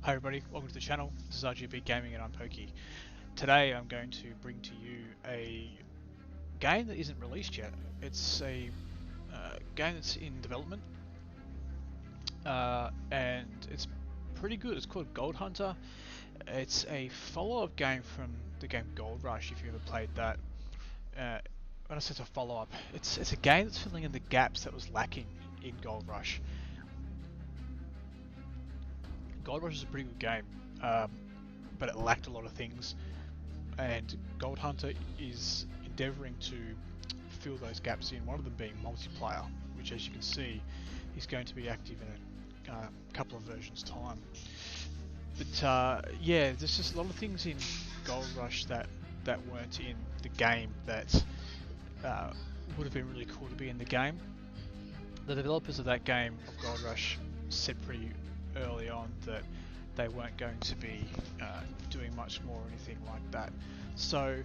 Hi everybody, welcome to the channel. This is RGB Gaming and I'm Pokey. Today I'm going to bring to you a game that isn't released yet. It's a game that's in development and it's pretty good. It's called Gold Hunter. It's a follow-up game from the game Gold Rush, if you ever played that. When I say it's a follow-up, it's a game that's filling in the gaps that was lacking in Gold Rush. Gold Rush is a pretty good game, but it lacked a lot of things, and Gold Hunter is endeavouring to fill those gaps in, one of them being multiplayer, which as you can see is going to be active in a couple of versions time. But yeah, there's just a lot of things in Gold Rush that weren't in the game that would have been really cool to be in the game. The developers of that game, of Gold Rush, said pretty early on that they weren't going to be doing much more or anything like that. So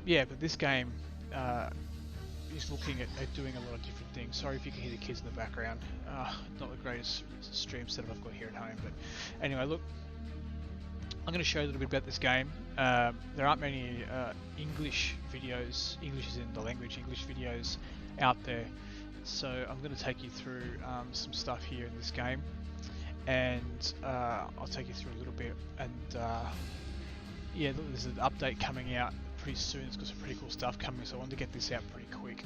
yeah, but this game is looking at doing a lot of different things. Sorry if you can hear the kids in the background. Not the greatest stream setup I've got here at home, but anyway, look, I'm going to show you a little bit about this game. There aren't many English videos, English is in the language, English videos out there. So I'm going to take you through some stuff here in this game, and I'll take you through a little bit. And yeah, look, there's an update coming out pretty soon. It's got some pretty cool stuff coming, so I wanted to get this out pretty quick.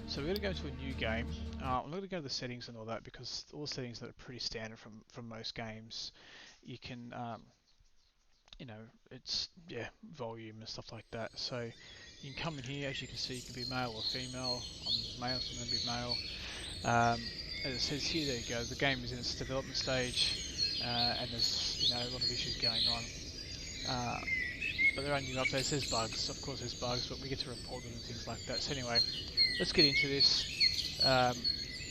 So we're going to go to a new game. I'm not going to go to the settings and all that because all the settings that are pretty standard from most games. You can you know, it's volume and stuff like that. So you can come in here, as you can see, you can be male or female. I'm male, so I'm going to be male. As it says here, there you go, the game is in its development stage, and there's a lot of issues going on. But there are new updates. There's bugs, of course there's bugs, but we get to report them and things like that. So anyway, let's get into this.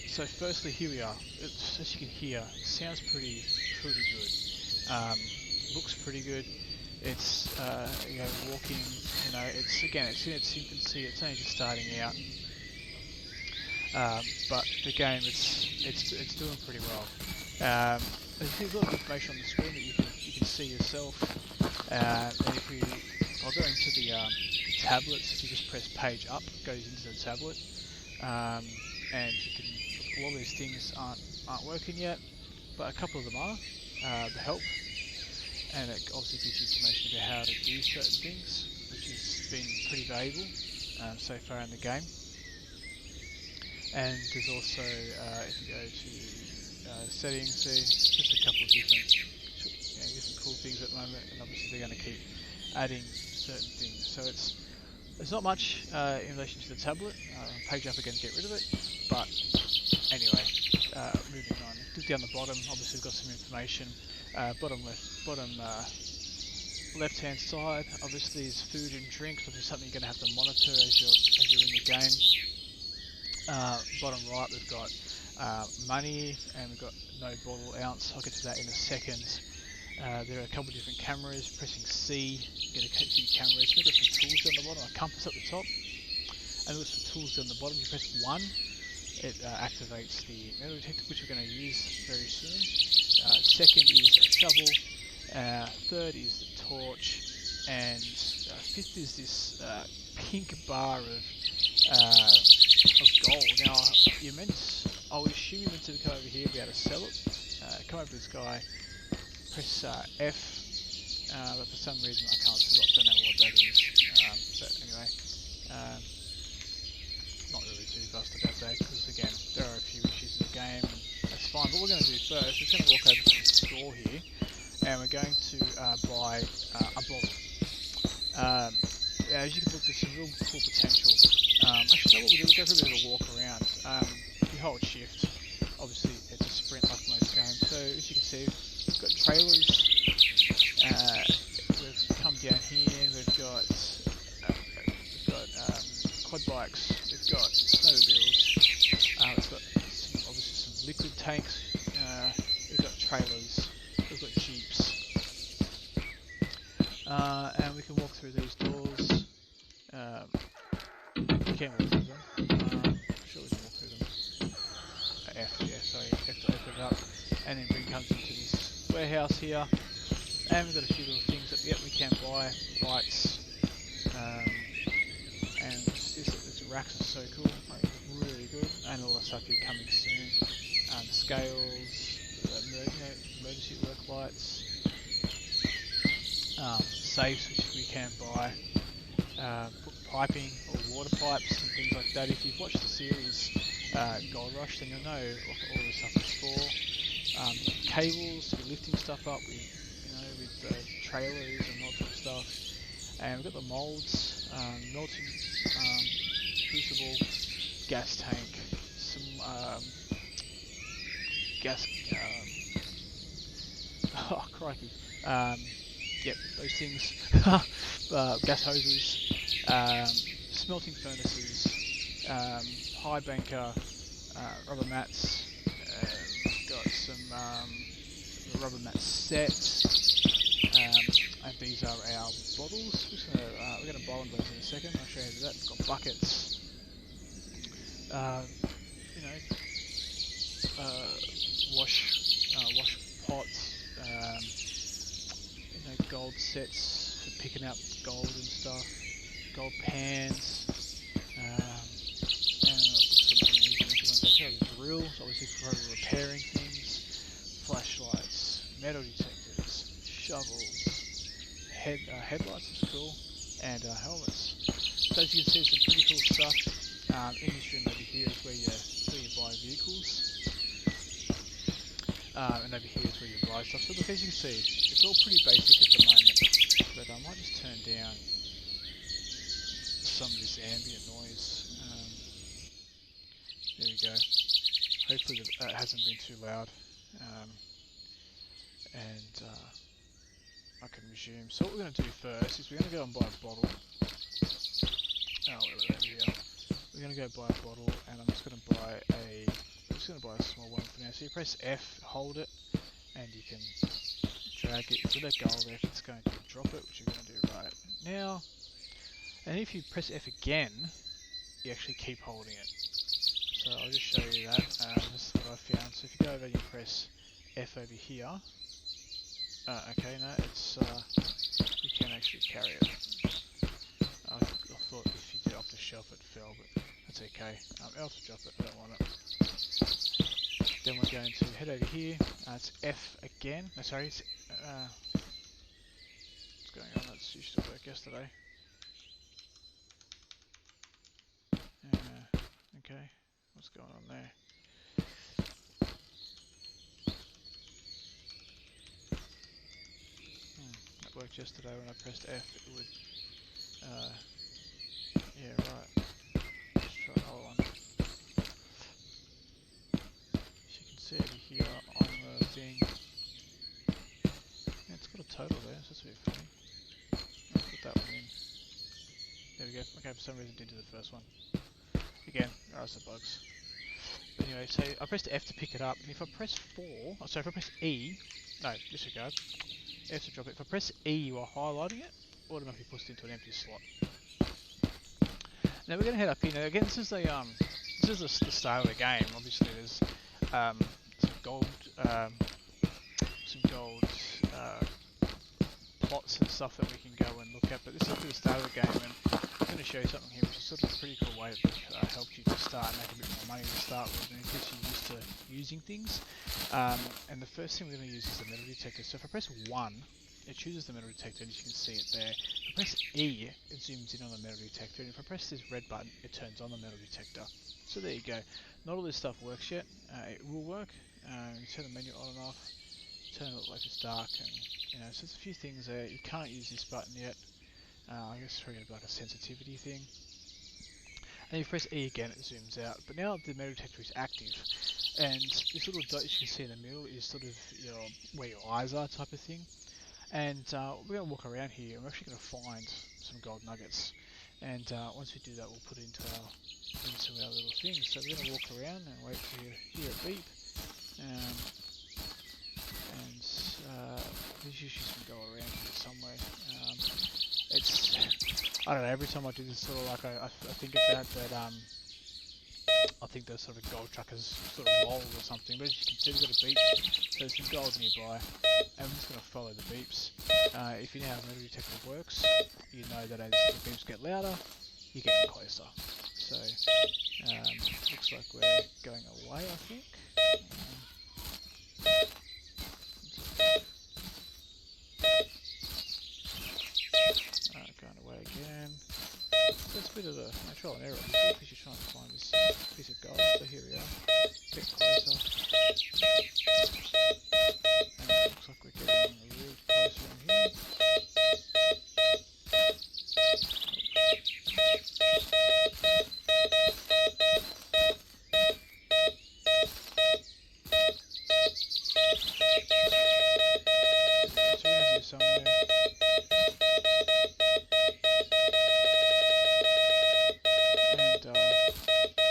So firstly, here we are. As you can hear, it sounds pretty good. Looks pretty good. It's walking. It's in its infancy. It's only just starting out, but the game it's doing pretty well. There's a lot of information on the screen that you can see yourself. And I'll go into the tablets. If you just press page up, it goes into the tablet, and you can. A lot of these things aren't working yet, but a couple of them are. The help. And it obviously gives you information about how to do certain things, which has been pretty valuable so far in the game. And there's also, if you go to settings, there's just a couple of different cool things at the moment, and obviously they're going to keep adding certain things. So there's not much in relation to the tablet. Page up again to get rid of it, but anyway, moving on. Look down the bottom, obviously we've got some information. Bottom left hand side obviously is food and drinks, which is something you're going to have to monitor as you're in the game. Bottom right we've got money, and we've got no bottle ounce. I'll get to that in a second. There are a couple of different cameras. Pressing C, you get a few cameras. We've got some tools down the bottom, a compass at the top, and we've got some tools down the bottom. You press 1, it activates the metal detector, which we're going to use very soon. Second is a shovel, third is the torch, and fifth is this pink bar of gold. Now, I would assume you're meant to come over here, be able to sell it. Come over to this guy, press F, but for some reason I don't know what that is. But anyway, not really too fussed about that, because again, there are a few issues in the game, and that's fine. What we're going to do first, we're going to walk over to the store here, and we're going to buy a bottle. As you can look, there's some real cool potential. Actually, what we'll do, we'll go for a bit of a walk around. If you hold shift, obviously it's a sprint like most games. So as you can see, we've got trailers. We've come down here. We've got quad bikes. We've got snowmobiles. We've got obviously some liquid tanks. We've got trailers. We've got jeeps. And we can walk through these doors. You can walk through them. Sure we can walk through them. F, yeah, sorry, F to open it up. and then comes into this warehouse here, and we've got a few little things that we can buy, lights, and this racks are so cool, like really good, and all the stuff here coming soon. Scales, emergency work lights, safes which we can buy, put piping or water pipes and things like that. If you've watched the series Gold Rush, then you'll know what all this stuff is for. Cables to be lifting stuff up with, trailers and all sort of stuff. And we've got the molds, melting crucible, gas tank, some gas. Oh crikey! Yep, those things. Gas hoses, smelting furnaces, high banker, rubber mats. Got some rubber mat sets, and these are our bottles. We're going to boil those in a second. I'll show you that. We've got buckets, wash pots, gold sets for picking out gold and stuff, gold pans, and drills, obviously for repairing things, flashlights, metal detectors, shovels, headlights is cool, and helmets. So as you can see, some pretty cool stuff. In this room over here is where you buy vehicles, and over here is where you buy stuff. So look, as you can see, it's all pretty basic at the moment, but I might just turn down some of this ambient noise. There we go. Hopefully that hasn't been too loud, and I can resume. So what we're going to do first is we're going to go and buy a bottle. We're going to go buy a bottle, and I'm just going to buy a small one for now. So you press F, hold it, and you can drag it. If you let go of F, it's going to drop it, which you're going to do right now. And if you press F again, you actually keep holding it. So I'll just show you that. This is what I found. So if you go over and you press F over here, okay, no, it's you can actually carry it. I thought if you did off the shelf it fell, but that's okay. I'll have to drop it. I don't want it. Then we're going to head over here. It's F again. No, sorry. It's, what's going on? That used to work yesterday. Okay. What's going on there? That worked yesterday when I pressed F. It would. Yeah, right. Let's try another one. As you can see over here on the thing, yeah, it's got a total there, so that's a bit funny. I'll put that one in. There we go. Okay, for some reason it didn't do the first one. Again, there are some bugs. But anyway, so I pressed F to pick it up, and if I press 4, if I press E, no, disregard, F to drop it. If I press E while highlighting it, automatically puts it into an empty slot. Now we're going to head up here. Now again, this is the start of the game. Obviously, there's some gold plots and stuff that we can go and look at. But this is the start of the game, and I'm going to show you something here, which is sort of a pretty cool way that helps you to start and make a bit more money to start with, and it gets you used to using things. And the first thing we're going to use is the metal detector. So if I press 1, it chooses the metal detector, and you can see it there. If I press E, it zooms in on the metal detector, and if I press this red button, it turns on the metal detector. So there you go. Not all this stuff works yet. It will work. You turn the menu on and off, turn it like it's dark, and so there's a few things there. You can't use this button yet. I guess it's probably like a sensitivity thing. And if you press E again, it zooms out. But now the metal detector is active, and this little dot you can see in the middle is sort of where your eyes are, type of thing. And we're going to walk around here, and we're actually going to find some gold nuggets. And once we do that, we'll put it into our little things. So we're going to walk around and wait to hear it beep. There's usually some gold around here somewhere. I don't know, every time I do this, sort of like I think about that, I I think the sort of gold truckers sort of rolled or something. But as you can see, we've got a beep, so there's some gold nearby, and we're just going to follow the beeps. If you know how metal detector works, you know that as the beeps get louder, you're getting closer. So looks like we're going away, I think. Going away again. So it's a bit of a trial and error because you're trying to find this piece of gold. So here we are, getting closer. And it looks like we're getting a little closer in here. It's around here somewhere.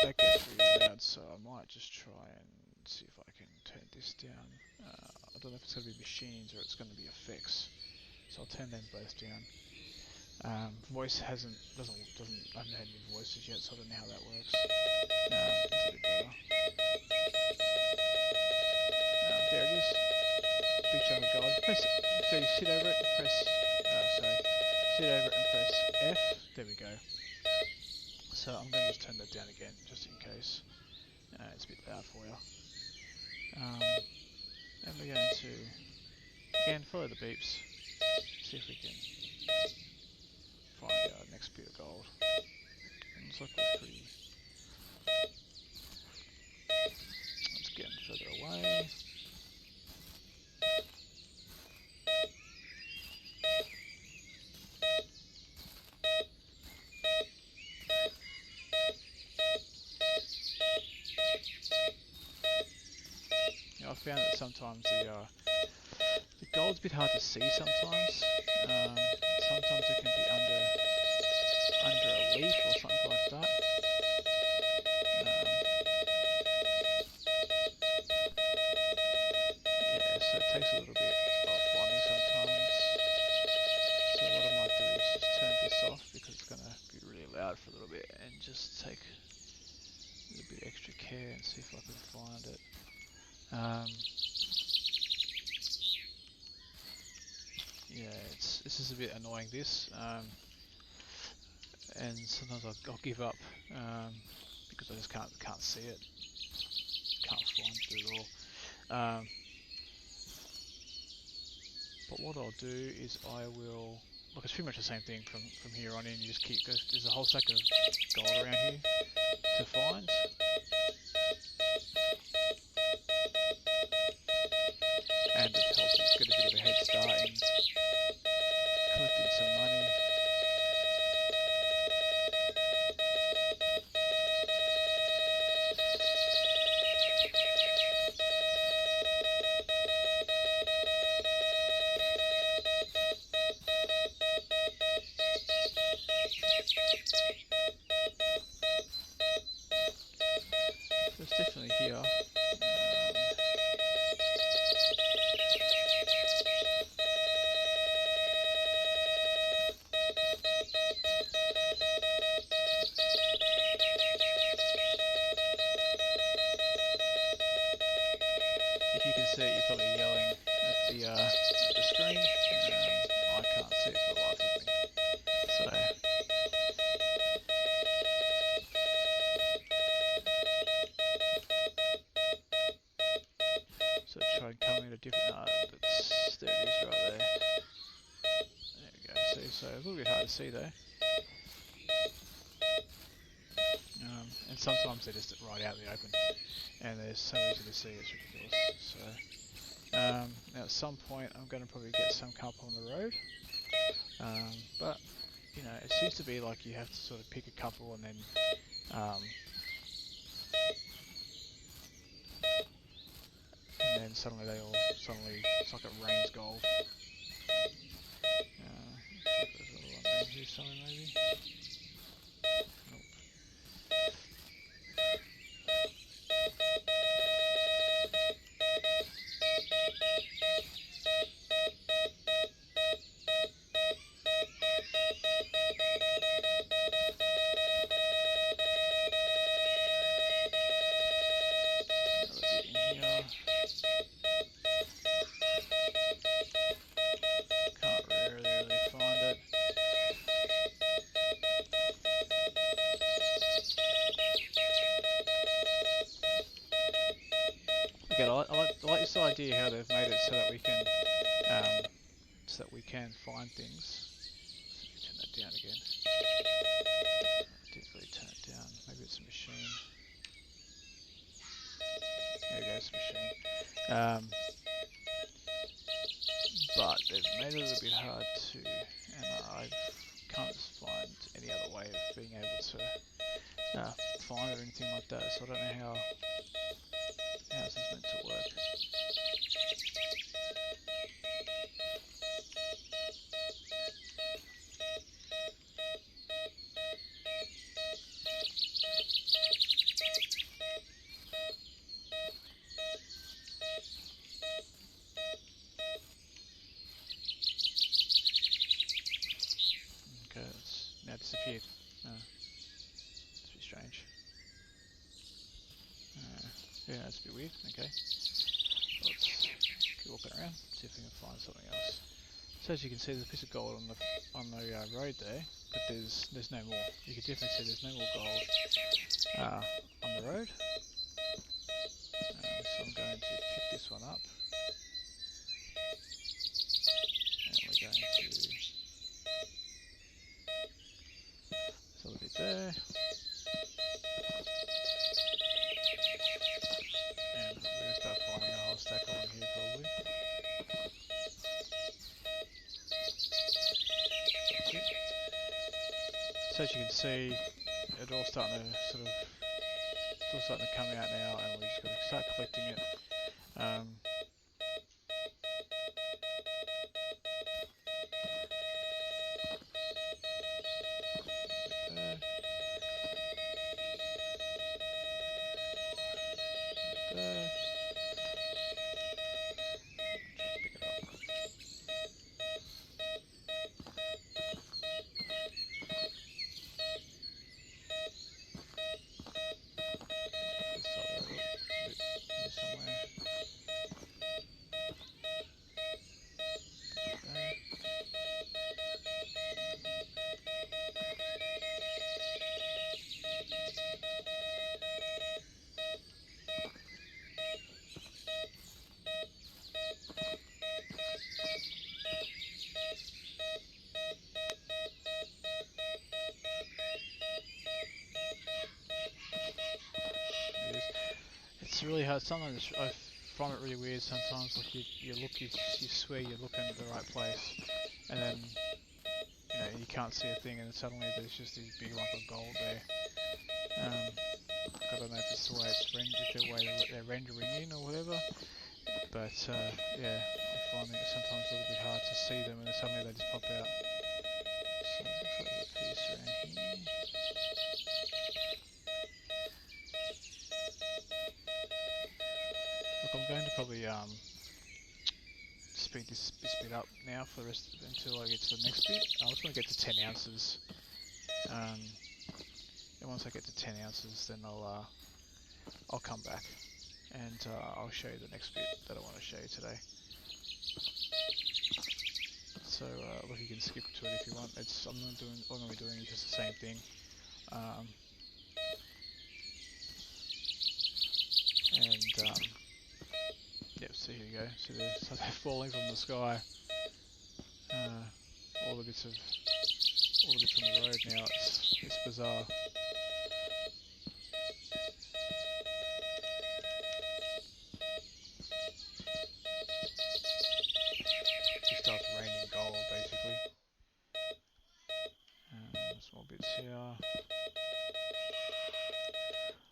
That gets really loud, so I might just try and see if I can turn this down. I don't know if it's going to be machines or it's going to be effects, so I'll turn them both down. Voice I haven't had any voices yet, so I don't know how that works. That's a bit better. There it is. Big chunk of gold. So you sit over it and press. Sit over it and press F. There we go. So I'm going to just turn that down again, just in case. It's a bit loud for you. And we're going to, again, follow the beeps. See if we can find our next bit of gold. And looks like we're pretty... Let's get further away. I found that sometimes the gold's a bit hard to see sometimes. Sometimes it can be under a leaf or something like that. Yeah, so it takes a little bit of finding sometimes. So what I might do is just turn this off because it's going to be really loud for a little bit, and just take a little bit extra care and see if I can find it. Yeah, this is a bit annoying, and sometimes I'll give up because I just can't see it, can't find it at all. But what I'll do is I will look. It's pretty much the same thing from here on in. You just keep there's a whole stack of gold around here to find. And it helps you get a bit of a head start in collecting some money. So it's definitely here. If you can see it, you're probably yelling at the screen. I can't see it for the life of me. So try and come in a different. There it is, right there. There we go. See, so a little bit hard to see though. And sometimes they're just right out in the open, and they're so easy to see, it's ridiculous. So now at some point I'm going to probably get some come up on the road, but you know, it seems to be like you have to sort of pick a couple and then suddenly it's like it rains gold. Looks like there's another one around here somewhere maybe. Nope. good. I like this idea how they've made it so that we can find things. So let me turn that down again. Didn't really turn it down. Maybe it's a machine. There we go, it's a machine. But they've made it a little bit hard to, and I can't find any other way of being able to find it or anything like that. So I don't know how this is meant to work. Okay, it's now disappeared. It's a bit strange. Yeah, that's a bit weird. Okay, let's keep walking around, see if we can find something else. So as you can see, there's a piece of gold on the road there, but there's no more. You can definitely see there's no more gold on the road. So I'm going to pick this one up, and we're going to sell a bit there, and we're going to start finding a whole stack along here probably. So as you can see, it's all starting to come out now, and we just got to start collecting it. There. There. Pick it up. Somewhere. There. It's really hard. Sometimes I find it really weird. Sometimes, like you swear you're looking at the right place, and then you can't see a thing, and suddenly there's just this big lump of gold there. I don't know if it's the way they're rendering in or whatever, but yeah, I'm finding it sometimes a little bit hard to see them, and then suddenly they just pop out. So it looks like there's a piece around here. Look, I'm going to probably speed this bit up now for the rest until I get to the next bit. I just want to get to 10 ounces. And once I get to 10 ounces, then I'll come back and I'll show you the next bit that I want to show you today. So look, you can skip to it if you want. I'm not doing. All I'm going to be doing is just the same thing. Yep. So here you go. So they're falling from the sky. All the bits on the road now. It's bizarre. It starts raining gold basically. Small bits here.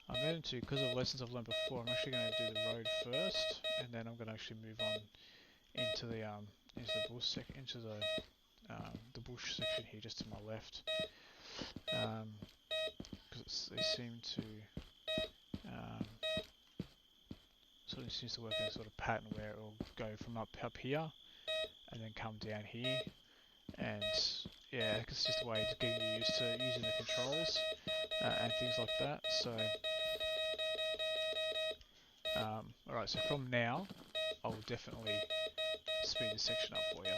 I'm going to, because of lessons I've learned before, I'm actually going to do the road first, and then I'm going to actually move on into the bush the bush section here, just to my left, because they seem to sort of seems to work in a sort of pattern where it will go from up here and then come down here, and yeah, it's just a way of getting you used to using the controls and things like that. So alright, so from now I will definitely speed this section up for you.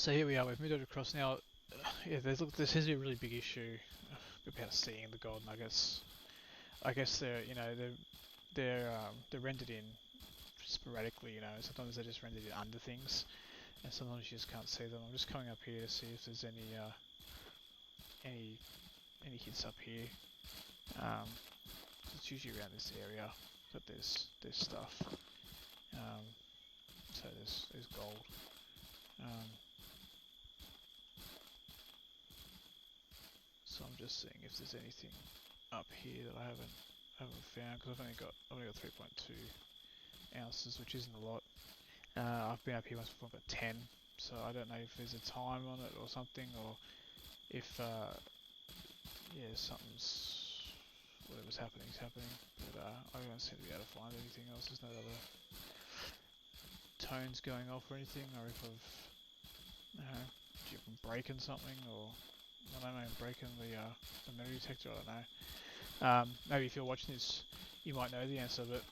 So here we are, we've moved it across now. Yeah, there seems to be a really big issue about seeing the gold nuggets. I guess they're rendered in sporadically, sometimes they're just rendered in under things, and sometimes you just can't see them. I'm just coming up here to see if there's any any hits up here. It's usually around this area that there's stuff. So there's gold. So I'm just seeing if there's anything up here that I haven't found, because I've only got 3.2 ounces, which isn't a lot. I've been up here once before, I've got 10, so I don't know if there's a time on it or something, or if whatever's happening is happening. But I don't seem to be able to find anything else. There's no other tones going off or anything, or if if I'm breaking something, or I don't know, breaking the metal detector. I don't know. Maybe if you're watching this, you might know the answer. But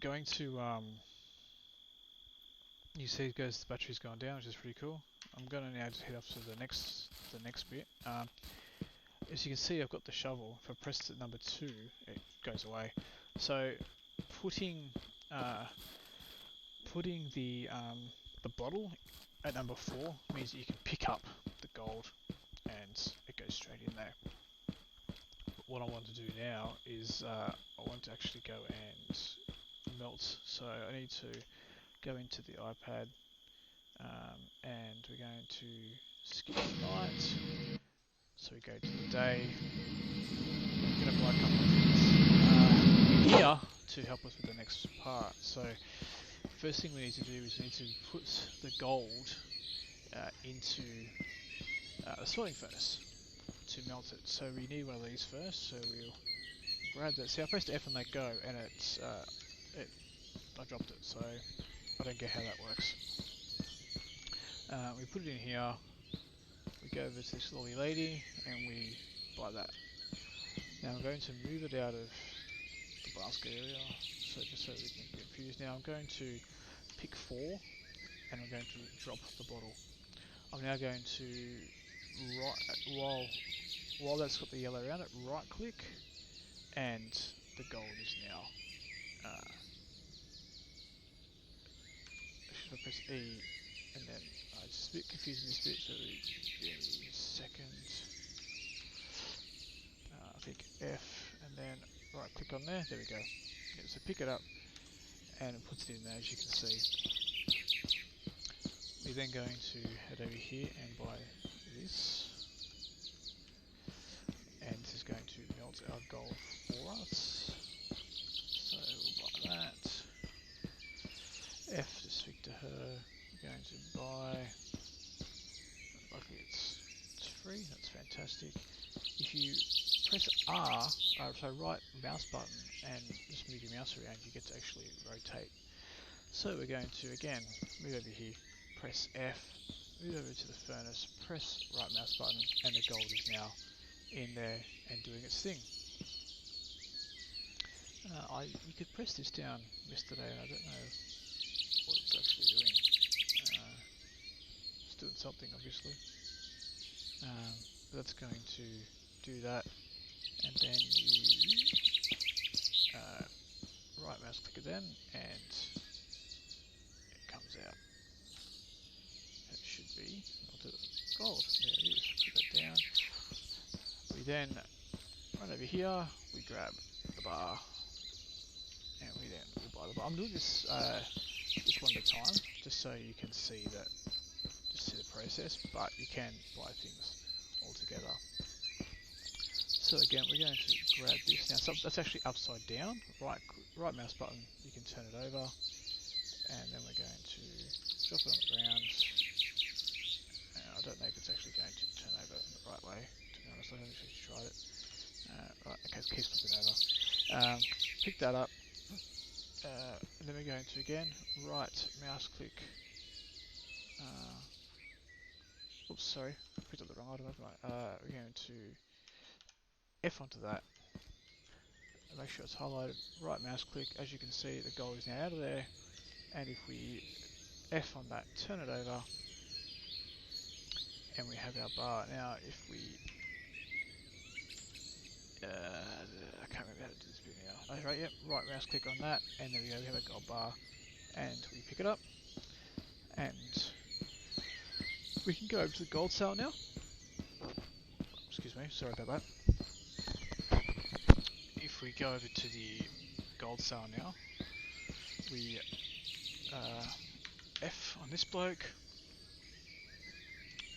going to you see, the battery's gone down, which is pretty cool. I'm going to now just head up to the next bit. As you can see, I've got the shovel. If I press number 2, it goes away. So putting the bottle at number 4 means that you can pick up the gold and it goes straight in there. But what I want to do now is I want to actually go and melt. So I need to go into the iPad and we're going to skip the night. So we go to the day. We're going to buy a couple of things here to help us with the next part. So first thing we need to do is we need to put the gold into a sorting furnace to melt it. So we need one of these first. So we'll grab that. See, I pressed F and let go, and I dropped it. So I don't get how that works. We put it in here. We go over to this lovely lady, and we buy that. Now I'm going to move it out of the basket area, so just so we can get confused. Now I'm going to pick 4, and I'm going to drop the bottle. I'm now going to while that's got the yellow around it, right click, and the gold is now. Should I press E, and then it's just a bit confusing this bit. So give me a second. I think F, and then right click on there. There we go. Yeah, so pick it up, and it puts it in there, as you can see. We're then going to head over here and buy this, and this is going to melt our gold for us. So we'll buy that. F to speak to her. We're going to buy. Luckily it's free. That's fantastic. If you press R, so right mouse button, and just move your mouse around, you get to actually rotate. So we're going to again move over here, press F, move over to the furnace, press right mouse button, and the gold is now in there and doing its thing. You could press this down yesterday, and I don't know what it's actually doing. It's doing something, obviously. But that's going to do that, and then you right mouse click again, and it comes out. It should be gold. There it is. Put that down. We then run over here. We grab the bar, and we then will buy the bar. I'm doing this just one at a time, just so you can see the process. But you can buy things all together. So again, we're going to grab this now. So that's actually upside down. Right mouse button. You can turn it over, and then we're going to drop it on the ground. I don't know if it's actually going to turn over the right way, to be honest. I haven't actually tried it. Right, okay, it keeps flipping over. Pick that up, and then we're going to, again, right mouse click. Oops, sorry, I picked up the wrong item. We're going to F onto that, and make sure it's highlighted. Right mouse click, as you can see, the gold is now out of there, and if we F on that, turn it over, and we have our bar. Now, if we, I can't remember how to do this bit now. Oh, right, yep, right mouse click on that, and there we go, we have a gold bar, and we pick it up, and we can go over to the gold sale now. Excuse me, sorry about that. If we go over to the gold sale now, we F on this bloke,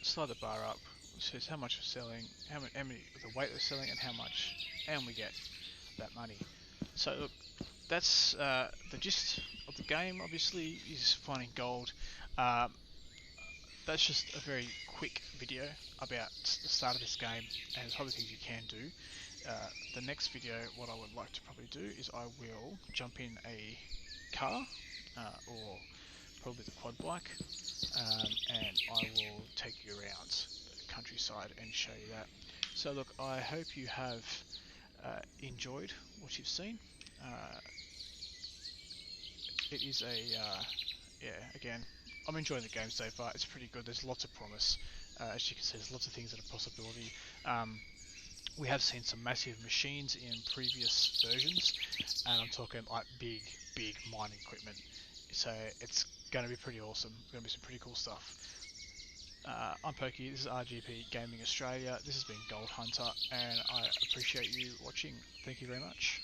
slide the bar up, it says how much we're selling, how many the weight they're selling, and how much, and we get that money. So look, that's the gist of the game. Obviously, is finding gold. That's just a very quick video about the start of this game and the type of things you can do. The next video, what I would like to probably do is I will jump in a car or probably the quad bike, and I will take you around the countryside and show you that. So look, I hope you have enjoyed what you've seen. It is a yeah, again, I'm enjoying the game so far. It's pretty good. There's lots of promise. As you can see, there's lots of things that are possibility. We have seen some massive machines in previous versions, and I'm talking like big mining equipment. So it's going to be pretty awesome. Going to be some pretty cool stuff. I'm Pokey, this is RGP Gaming Australia. This has been Gold Hunter, and I appreciate you watching. Thank you very much.